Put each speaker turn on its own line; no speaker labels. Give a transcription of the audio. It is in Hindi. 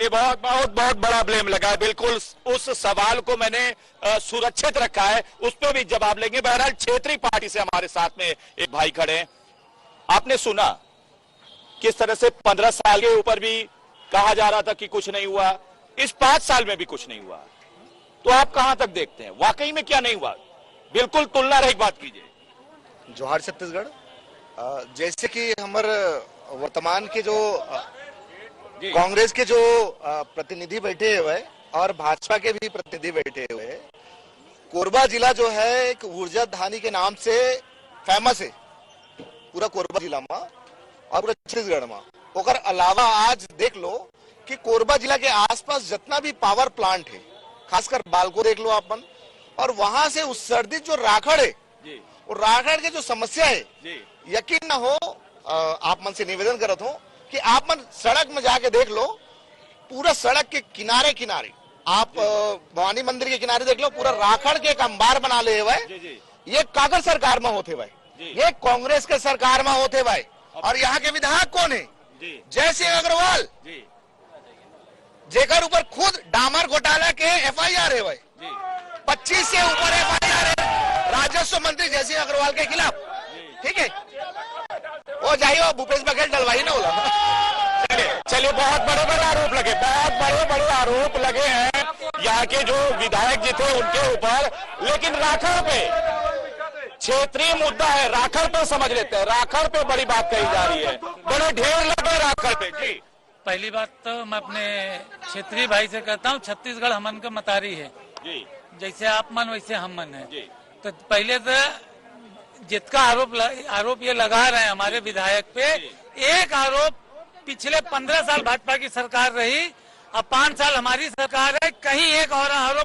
चलिए, बहुत बहुत बहुत बड़ा ब्लेम लगा है। बिल्कुल उस सवाल को मैंने सुरक्षित रखा है, उस पर भी जवाब लेंगे। बहरहाल क्षेत्रीय पार्टी से हमारे साथ में एक भाई खड़े हैं। आपने सुना किस तरह से 15 साल के ऊपर भी कहा जा रहा था कि कुछ नहीं हुआ, इस 5 साल में भी कुछ नहीं हुआ, तो आप कहां तक देखते हैं वाकई में क्या नहीं हुआ? बिल्कुल तुलना रहित बात कीजिए।
जोहार छत्तीसगढ़। जैसे कि हमारे वर्तमान के जो कांग्रेस के जो प्रतिनिधि बैठे हुए और भाजपा के भी प्रतिनिधि बैठे हुए, कोरबा जिला जो है एक ऊर्जा धानी के नाम से फेमस है पूरा कोरबा जिला में और पूरा छत्तीसगढ़ में। ओकर अलावा आज देख लो कि कोरबा जिला के आसपास जितना भी पावर प्लांट है, खासकर बालको देख लो अपन, और वहां से उत्सर्जित जो राखड़ है, वो राखड़ के जो समस्या है, यकीन ना हो, आप मन से निवेदन करत हो कि आप मन सड़क में जाके देख लो, पूरा सड़क के किनारे किनारे आप भवानी मंदिर के किनारे देख लो, पूरा राखड़ के एक अंबार बना ले हुए। ये कांग्रेस सरकार में होते भाई, ये कांग्रेस के सरकार में होते भाई। और यहाँ के विधायक कौन है? जय सिंह अग्रवाल, जेकर ऊपर खुद डामर घोटाला के FIR है भाई, 25 से ऊपर FIR है राजस्व मंत्री जय सिंह अग्रवाल के खिलाफ। ठीक है, वो जाइए भूपेश बघेल डलवाई ना बोला।
चलिए, बहुत बड़े बड़े आरोप लगे, बहुत बड़े बड़े आरोप लगे हैं यहाँ के जो विधायक जी थे उनके ऊपर, लेकिन राखड़ पे क्षेत्रीय मुद्दा है, राखड़ पे समझ लेते हैं। राखड़ पे बड़ी बात कही जा रही है, बड़े ढेर लगे राखड़ पे। जी,
पहली बात तो मैं अपने क्षेत्रीय भाई से कहता हूँ, छत्तीसगढ़ हमन का मतारी है जी, जैसे आप मन वैसे हम मन है जी। तो पहले तो जितना आरोप ये लगा रहे हैं हमारे विधायक पे, एक आरोप पिछले 15 साल भाजपा की सरकार रही, अब 5 साल हमारी सरकार है, कहीं एक और आरोप